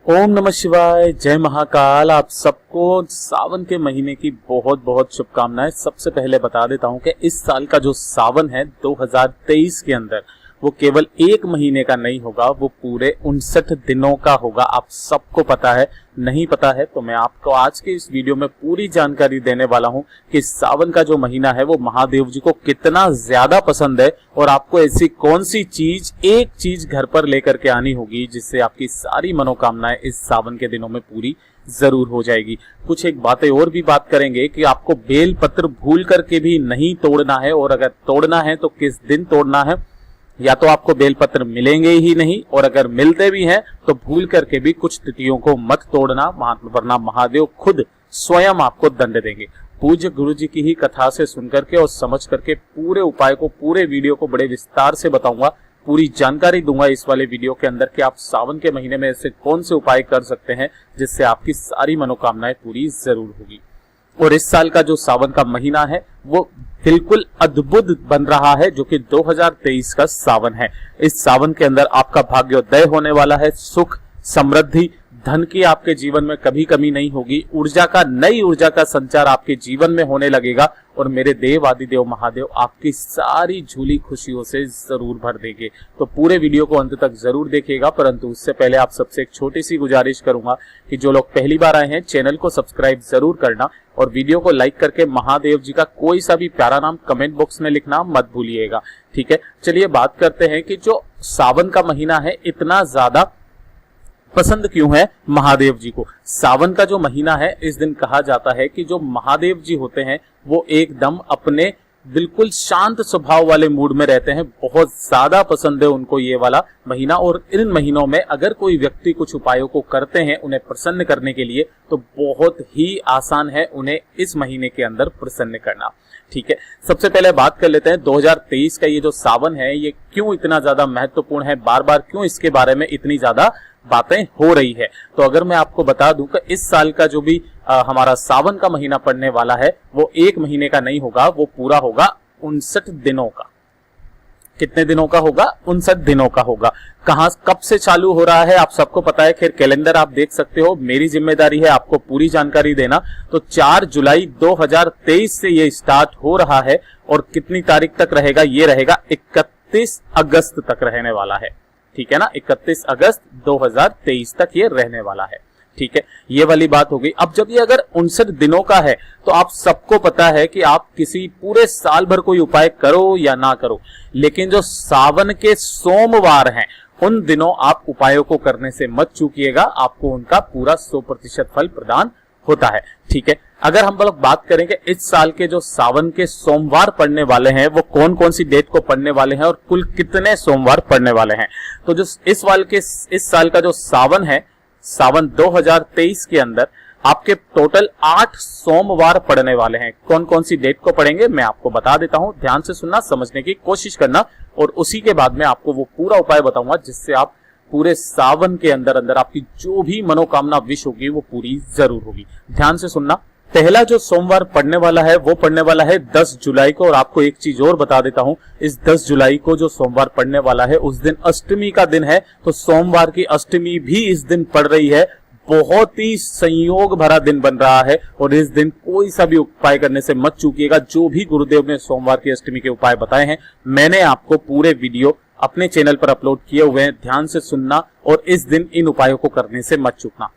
ओम नमः शिवाय, जय महाकाल। आप सबको सावन के महीने की बहुत बहुत शुभकामनाएं। सबसे पहले बता देता हूं कि इस साल का जो सावन है 2023 के अंदर वो केवल एक महीने का नहीं होगा, वो पूरे 59 दिनों का होगा। आप सबको पता है, नहीं पता है तो मैं आपको आज के इस वीडियो में पूरी जानकारी देने वाला हूं कि सावन का जो महीना है वो महादेव जी को कितना ज्यादा पसंद है और आपको ऐसी कौन सी एक चीज घर पर लेकर के आनी होगी जिससे आपकी सारी मनोकामनाएं इस सावन के दिनों में पूरी जरूर हो जाएगी। कुछ एक बातें और भी बात करेंगे कि आपको बेल पत्र भूल करके भी नहीं तोड़ना है, और अगर तोड़ना है तो किस दिन तोड़ना है। या तो आपको बेलपत्र मिलेंगे ही नहीं, और अगर मिलते भी हैं तो भूल करके भी कुछ तिथियों को मत तोड़ना, वरना महादेव खुद स्वयं आपको दंड देंगे। पूज्य गुरु जी की ही कथा से सुनकर के और समझ करके पूरे उपाय को, पूरे वीडियो को बड़े विस्तार से बताऊंगा, पूरी जानकारी दूंगा इस वाले वीडियो के अंदर कि आप सावन के महीने में ऐसे कौन से उपाय कर सकते हैं जिससे आपकी सारी मनोकामनाएं पूरी जरूर होगी। और इस साल का जो सावन का महीना है वो बिल्कुल अद्भुत बन रहा है, जो कि 2023 का सावन है। इस सावन के अंदर आपका भाग्योदय होने वाला है। सुख, समृद्धि, धन की आपके जीवन में कभी कमी नहीं होगी। नई ऊर्जा का संचार आपके जीवन में होने लगेगा और मेरे देव आदिदेव महादेव आपकी सारी झूली खुशियों से जरूर भर देंगे। तो पूरे वीडियो को अंत तक जरूर देखिएगा, परंतु उससे पहले आप सबसे एक छोटी सी गुजारिश करूंगा कि जो लोग पहली बार आए हैं चैनल को सब्सक्राइब जरूर करना और वीडियो को लाइक करके महादेव जी का कोई सा भी प्यारा नाम कमेंट बॉक्स में लिखना मत भूलिएगा। ठीक है, चलिए बात करते हैं कि जो सावन का महीना है इतना ज्यादा पसंद क्यों है महादेव जी को। सावन का जो महीना है, इस दिन कहा जाता है कि जो महादेव जी होते हैं वो एकदम अपने बिल्कुल शांत स्वभाव वाले मूड में रहते हैं। बहुत ज्यादा पसंद है उनको ये वाला महीना, और इन महीनों में अगर कोई व्यक्ति कुछ उपायों को करते हैं उन्हें प्रसन्न करने के लिए, तो बहुत ही आसान है उन्हें इस महीने के अंदर प्रसन्न करना। ठीक है, सबसे पहले बात कर लेते हैं 2023 का ये जो सावन है ये क्यों इतना ज्यादा महत्वपूर्ण है, बार बार क्यों इसके बारे में इतनी ज्यादा बातें हो रही है। तो अगर मैं आपको बता दूं कि इस साल का जो भी हमारा सावन का महीना पड़ने वाला है वो एक महीने का नहीं होगा, वो पूरा होगा 59 दिनों का। कितने दिनों का होगा? 59 दिनों का होगा। कहां कब से चालू हो रहा है आप सबको पता है, खैर कैलेंडर आप देख सकते हो, मेरी जिम्मेदारी है आपको पूरी जानकारी देना। तो 4 जुलाई 2023 से ये स्टार्ट हो रहा है और कितनी तारीख तक रहेगा? ये रहेगा 31 अगस्त तक रहने वाला है। ठीक है ना, 31 अगस्त 2023 तक ये रहने वाला है। ठीक है, ये वाली बात हो गई। अब जब ये अगर 59 दिनों का है तो आप सबको पता है कि आप किसी पूरे साल भर कोई उपाय करो या ना करो, लेकिन जो सावन के सोमवार हैं उन दिनों आप उपायों को करने से मत चूकिएगा, आपको उनका पूरा 100% फल प्रदान होता है। ठीक है, अगर हम लोग बात करें कि इस साल के जो सावन के सोमवार पड़ने वाले हैं वो कौन कौन सी डेट को पड़ने वाले हैं और कुल कितने सोमवार पड़ने वाले हैं, तो जो इस साल का जो सावन है, सावन 2023 के अंदर आपके टोटल 8 सोमवार पड़ने वाले हैं। कौन कौन सी डेट को पड़ेंगे मैं आपको बता देता हूं, ध्यान से सुनना, समझने की कोशिश करना, और उसी के बाद में आपको वो पूरा उपाय बताऊंगा जिससे आप पूरे सावन के अंदर अंदर आपकी जो भी मनोकामना विश होगी वो पूरी जरूर होगी। ध्यान से सुनना। पहला जो सोमवार पड़ने वाला है वो पड़ने वाला है 10 जुलाई को, और आपको एक चीज और बता देता हूं, इस 10 जुलाई को जो सोमवार पड़ने वाला है उस दिन अष्टमी का दिन है, तो सोमवार की अष्टमी भी इस दिन पड़ रही है। बहुत ही संयोग भरा दिन बन रहा है और इस दिन कोई सा भी उपाय करने से मत चूकिएगा। जो भी गुरुदेव ने सोमवार की अष्टमी के उपाय बताए हैं मैंने आपको पूरे वीडियो अपने चैनल पर अपलोड किए हुए हैं, ध्यान से सुनना और इस दिन इन उपायों को करने से मत चूकना।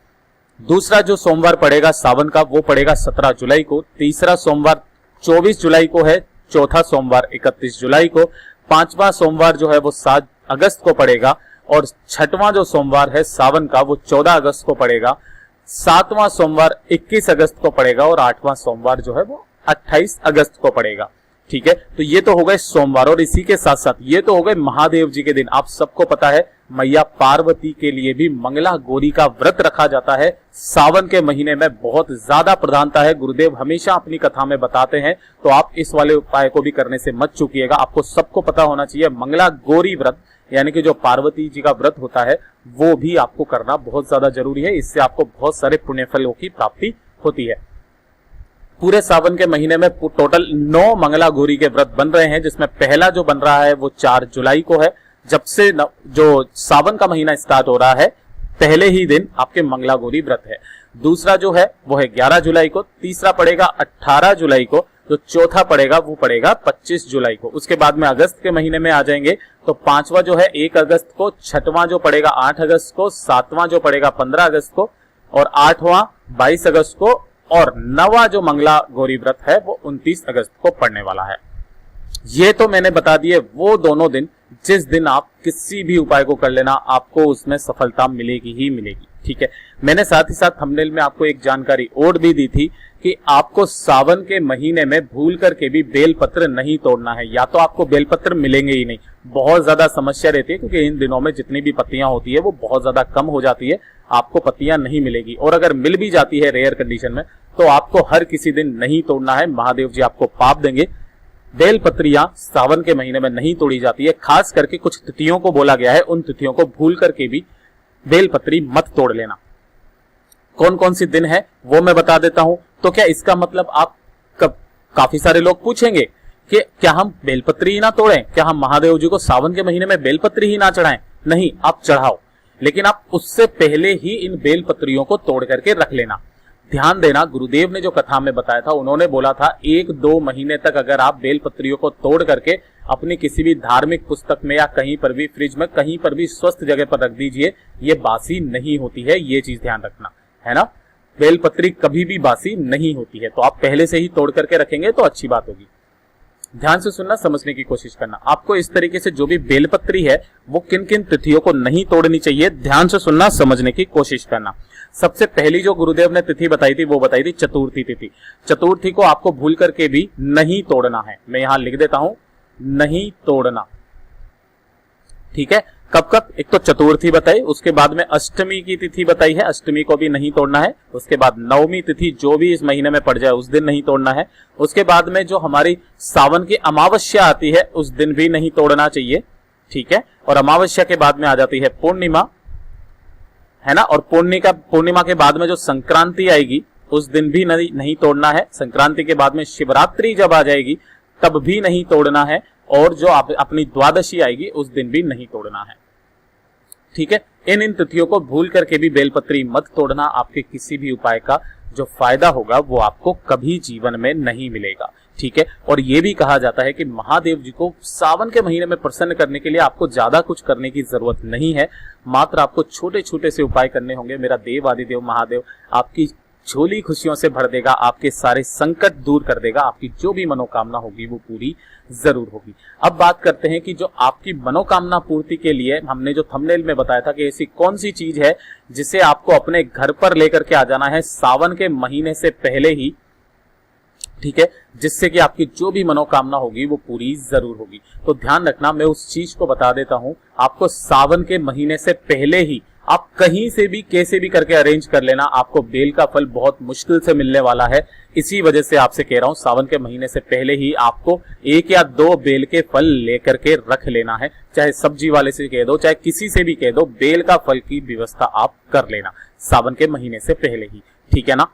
दूसरा जो सोमवार पड़ेगा सावन का वो पड़ेगा 17 जुलाई को। तीसरा सोमवार 24 जुलाई को है। चौथा सोमवार 31 जुलाई को। पांचवा सोमवार जो है वो 7 अगस्त को पड़ेगा, और छठवां जो सोमवार है सावन का वो 14 अगस्त को पड़ेगा। सातवां सोमवार 21 अगस्त को पड़ेगा और आठवां सोमवार जो है वो 28 अगस्त को पड़ेगा। ठीक है, तो ये तो हो गए सोमवार, और इसी के साथ साथ ये तो हो गए महादेव जी के दिन। आप सबको पता है मैया पार्वती के लिए भी मंगला गौरी का व्रत रखा जाता है। सावन के महीने में बहुत ज्यादा प्रधानता है, गुरुदेव हमेशा अपनी कथा में बताते हैं, तो आप इस वाले उपाय को भी करने से मत चूकिएगा। आपको सबको पता होना चाहिए मंगला गौरी व्रत यानी कि जो पार्वती जी का व्रत होता है वो भी आपको करना बहुत ज्यादा जरूरी है। इससे आपको बहुत सारे पुण्य फलों की प्राप्ति होती है। पूरे सावन के महीने में टोटल 9 मंगला गौरी के व्रत बन रहे हैं, जिसमें पहला जो बन रहा है वो 4 जुलाई को है। जब से जो सावन का महीना स्टार्ट हो रहा है पहले ही दिन आपके मंगला गौरी व्रत है। दूसरा जो है वो है 11 जुलाई को, तीसरा पड़ेगा 18 जुलाई को, जो चौथा पड़ेगा वो पड़ेगा 25 जुलाई को। उसके बाद में अगस्त के महीने में आ जाएंगे तो पांचवा जो है 1 अगस्त को, छठवां जो पड़ेगा 8 अगस्त को, सातवां जो पड़ेगा 15 अगस्त को, और आठवां 22 अगस्त को, और नवा जो मंगला गौरी व्रत है वो 29 अगस्त को पड़ने वाला है। ये तो मैंने बता दिए वो दोनों दिन जिस दिन आप किसी भी उपाय को कर लेना, आपको उसमें सफलता मिलेगी ही मिलेगी। ठीक है, मैंने साथ ही साथ थंबनेल में आपको एक जानकारी और भी दी थी कि आपको सावन के महीने में भूल करके भी बेलपत्र नहीं तोड़ना है, या तो आपको बेलपत्र मिलेंगे ही नहीं। बहुत ज्यादा समस्या रहती है क्योंकि इन दिनों में जितनी भी पत्तियां होती है वो बहुत ज्यादा कम हो जाती है, आपको पत्तियां नहीं मिलेगी, और अगर मिल भी जाती है रेयर कंडीशन में तो आपको हर किसी दिन नहीं तोड़ना है, महादेव जी आपको पाप देंगे। बेलपत्रियां सावन के महीने में नहीं तोड़ी जाती है, खास करके कुछ तिथियों को बोला गया है, उन तिथियों को भूल करके भी बेलपत्री मत तोड़ लेना। कौन कौन सी दिन है वो मैं बता देता हूं। तो क्या इसका मतलब आप काफी सारे लोग पूछेंगे कि क्या हम बेलपत्री ही ना तोड़ें, क्या हम महादेव जी को सावन के महीने में बेलपत्री ही ना चढ़ाएं? नहीं, आप चढ़ाओ, लेकिन आप उससे पहले ही इन बेलपत्रियों को तोड़ करके रख लेना। ध्यान देना, गुरुदेव ने जो कथा में बताया था, उन्होंने बोला था 1-2 महीने तक अगर आप बेलपत्रियों को तोड़ करके अपनी किसी भी धार्मिक पुस्तक में या कहीं पर भी फ्रिज में कहीं पर भी स्वस्थ जगह पर रख दीजिए, ये बासी नहीं होती है, ये चीज ध्यान रखना है ना। बेलपत्री कभी भी बासी नहीं होती है, तो आप पहले से ही तोड़ करके रखेंगे तो अच्छी बात होगी। ध्यान से सुनना, समझने की कोशिश करना। आपको इस तरीके से जो भी बेलपत्री है वो किन किन तिथियों को नहीं तोड़नी चाहिए, ध्यान से सुनना, समझने की कोशिश करना। सबसे पहली जो गुरुदेव ने तिथि बताई थी वो बताई थी चतुर्थी तिथि। चतुर्थी को आपको भूल करके भी नहीं तोड़ना है, मैं यहां लिख देता हूं, नहीं तोड़ना। ठीक है, कब कब? एक तो चतुर्थी बताई, उसके बाद में अष्टमी की तिथि बताई है, अष्टमी को भी नहीं तोड़ना है। उसके बाद नवमी तिथि जो भी इस महीने में पड़ जाए उस दिन नहीं तोड़ना है। उसके बाद में जो हमारी सावन की अमावस्या आती है उस दिन भी नहीं तोड़ना चाहिए। ठीक है, और अमावस्या के बाद में आ जाती है पूर्णिमा, है ना, और पूर्णिमा के बाद में जो संक्रांति आएगी उस दिन भी नहीं तोड़ना है। संक्रांति के बाद में शिवरात्रि जब आ जाएगी तब भी नहीं तोड़ना है, और जो अपनी द्वादशी आएगी उस दिन भी नहीं तोड़ना है। ठीक है, इन तिथियों को भूल करके भी बेलपत्री मत तोड़ना, आपके किसी भी उपाय का जो फायदा होगा वो आपको कभी जीवन में नहीं मिलेगा। ठीक है, और ये भी कहा जाता है कि महादेव जी को सावन के महीने में प्रसन्न करने के लिए आपको ज्यादा कुछ करने की जरूरत नहीं है, मात्र आपको छोटे छोटे से उपाय करने होंगे। मेरा देव आदिदेव महादेव आपकी झोली खुशियों से भर देगा, आपके सारे संकट दूर कर देगा, आपकी जो भी मनोकामना होगी वो पूरी जरूर होगी। अब बात करते हैं कि जो आपकी मनोकामना पूर्ति के लिए हमने जो थंबनेल में बताया था कि ऐसी कौन सी चीज है जिसे आपको अपने घर पर लेकर के आ जाना है सावन के महीने से पहले ही। ठीक है, जिससे कि आपकी जो भी मनोकामना होगी वो पूरी जरूर होगी। तो ध्यान रखना, मैं उस चीज को बता देता हूं, आपको सावन के महीने से पहले ही आप कहीं से भी कैसे भी करके अरेंज कर लेना, आपको बेल का फल बहुत मुश्किल से मिलने वाला है। इसी वजह से आपसे कह रहा हूं, सावन के महीने से पहले ही आपको 1 या 2 बेल के फल लेकर के रख लेना है। चाहे सब्जी वाले से कह दो, चाहे किसी से भी कह दो, बेल का फल की व्यवस्था आप कर लेना सावन के महीने से पहले ही। ठीक है ना,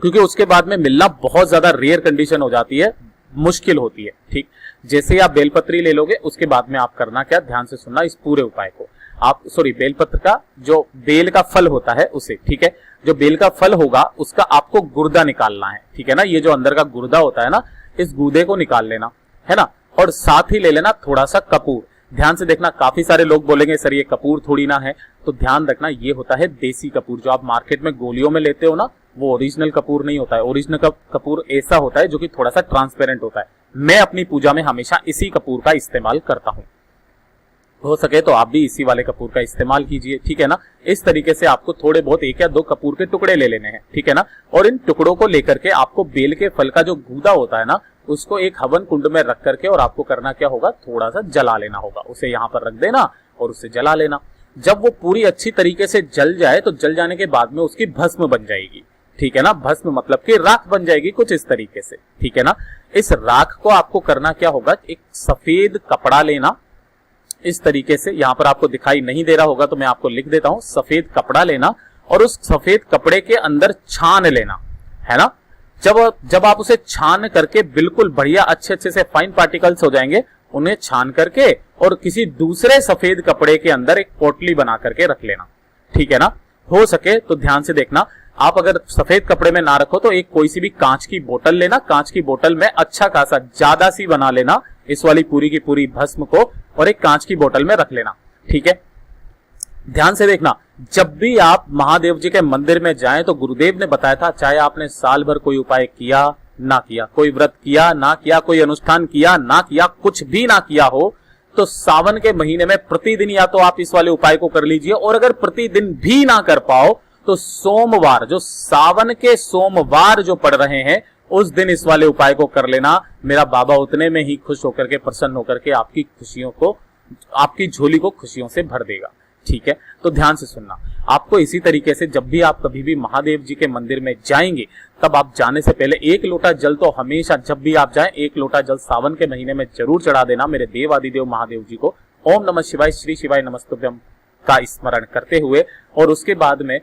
क्योंकि उसके बाद में मिलना बहुत ज्यादा रेयर कंडीशन हो जाती है, मुश्किल होती है। ठीक, जैसे ही आप बेलपत्री ले लोगे उसके बाद में आप करना क्या, ध्यान से सुनना इस पूरे उपाय को। आप बेलपत्र का जो बेल का फल होता है उसे, ठीक है, जो बेल का फल होगा उसका आपको गुर्दा निकालना है। ठीक है ना, ये जो अंदर का गुर्दा होता है ना, इस गुर्दे को निकाल लेना है ना, और साथ ही ले लेना थोड़ा सा कपूर। ध्यान से देखना, काफी सारे लोग बोलेंगे सर ये कपूर थोड़ी ना है, तो ध्यान रखना ये होता है देसी कपूर। जो आप मार्केट में गोलियों में लेते हो ना, वो ओरिजिनल कपूर नहीं होता है। ओरिजिनल कपूर ऐसा होता है जो कि थोड़ा सा ट्रांसपेरेंट होता है। मैं अपनी पूजा में हमेशा इसी कपूर का इस्तेमाल करता हूं, हो सके तो आप भी इसी वाले कपूर का इस्तेमाल कीजिए। ठीक है ना, इस तरीके से आपको थोड़े बहुत 1 या 2 कपूर के टुकड़े ले लेने हैं। ठीक है ना, और इन टुकड़ों को लेकर के आपको बेल के फल का जो गूदा होता है ना, उसको एक हवन कुंड में रख करके, और आपको करना क्या होगा, थोड़ा सा जला लेना होगा। उसे यहाँ पर रख देना और उसे जला लेना। जब वो पूरी अच्छी तरीके से जल जाए तो जल जाने के बाद में उसकी भस्म बन जाएगी। ठीक है ना, भस्म मतलब कि राख बन जाएगी कुछ इस तरीके से। ठीक है ना, इस राख को आपको करना क्या होगा, एक सफेद कपड़ा लेना इस तरीके से। यहां पर आपको दिखाई नहीं दे रहा होगा तो मैं आपको लिख देता हूं, सफेद कपड़ा लेना और उस सफेद कपड़े के अंदर छान लेना, है ना। जब आप उसे छान करके बिल्कुल बढ़िया अच्छे से फाइन पार्टिकल्स हो जाएंगे, उन्हें छान करके और किसी दूसरे सफेद कपड़े के अंदर एक पोटली बना करके रख लेना। ठीक है ना। हो सके तो ध्यान से देखना, आप अगर सफेद कपड़े में ना रखो तो एक कोई सी भी कांच की बोतल लेना, कांच की बोतल में अच्छा खासा ज्यादा सी बना लेना इस वाली पूरी की पूरी भस्म को, और एक कांच की बोतल में रख लेना, ठीक है। ध्यान से देखना, जब भी आप महादेव जी के मंदिर में जाएं तो गुरुदेव ने बताया था, चाहे आपने साल भर कोई उपाय किया ना किया, कोई व्रत किया ना किया, कोई अनुष्ठान किया ना किया, कुछ भी ना किया हो, तो सावन के महीने में प्रतिदिन या तो आप इस वाले उपाय को कर लीजिए, और अगर प्रतिदिन भी ना कर पाओ तो सोमवार, जो सावन के सोमवार जो पड़ रहे हैं, उस दिन इस वाले उपाय को कर लेना। मेरा बाबा उतने में ही खुश होकर के, प्रसन्न होकर के आपकी खुशियों को, आपकी झोली को खुशियों से भर देगा, ठीक है। तो ध्यान से सुनना, आपको इसी तरीके से जब भी आप कभी भी महादेव जी के मंदिर में जाएंगे, तब आप जाने से पहले 1 लोटा जल तो हमेशा, जब भी आप जाएं 1 लोटा जल सावन के महीने में जरूर चढ़ा देना मेरे देव आदिदेव महादेव जी को। ओम नमः शिवाय, श्री शिवाय नमस्तुभ्यम का स्मरण करते हुए, और उसके बाद में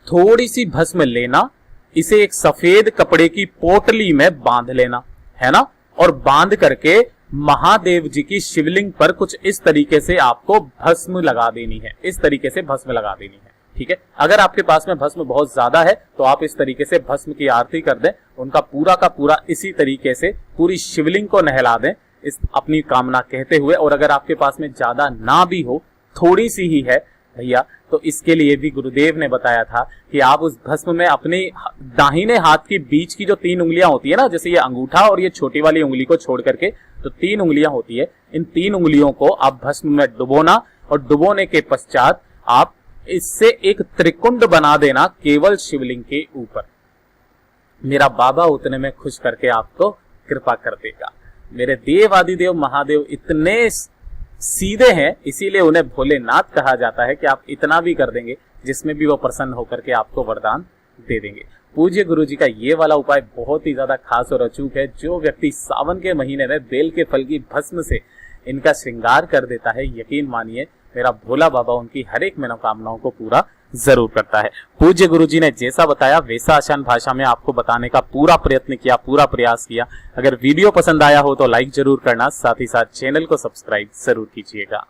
थोड़ी सी भस्म लेना, इसे एक सफेद कपड़े की पोटली में बांध लेना, है ना, और बांध करके महादेव जी की शिवलिंग पर कुछ इस तरीके से आपको भस्म लगा देनी है, इस तरीके से भस्म लगा देनी है, ठीक है। अगर आपके पास में भस्म बहुत ज्यादा है तो आप इस तरीके से भस्म की आरती कर दें, उनका पूरा का पूरा इसी तरीके से पूरी शिवलिंग को नहला दें इस अपनी कामना कहते हुए। और अगर आपके पास में ज्यादा ना भी हो, थोड़ी सी ही है भैया, तो इसके लिए भी गुरुदेव ने बताया था कि आप उस भस्म में अपने दाहिने हाथ की बीच की जो 3 उंगलियां होती है ना, जैसे ये अंगूठा और ये छोटी वाली उंगली को छोड़ करके तो 3 उंगलियां होती है, इन 3 उंगलियों को आप भस्म में डुबोना, और डुबोने के पश्चात आप इससे एक त्रिकुंड बना देना केवल शिवलिंग के ऊपर। मेरा बाबा उतने में खुश करके आपको कृपा कर देगा। मेरे देव आदिदेव महादेव इतने सीधे हैं, इसीलिए उन्हें भोलेनाथ कहा जाता है कि आप इतना भी कर देंगे जिसमें भी वो प्रसन्न होकर के आपको वरदान दे देंगे। पूज्य गुरु जी का ये वाला उपाय बहुत ही ज्यादा खास और अचूक है। जो व्यक्ति सावन के महीने में बेल के फल की भस्म से इनका श्रृंगार कर देता है, यकीन मानिए मेरा भोला बाबा उनकी हर एक मनोकामनाओं को पूरा जरूर करता है। पूज्य गुरु जी ने जैसा बताया वैसा आसान भाषा में आपको बताने का पूरा प्रयत्न किया, पूरा प्रयास किया। अगर वीडियो पसंद आया हो तो लाइक जरूर करना, साथ ही साथ चैनल को सब्सक्राइब जरूर कीजिएगा।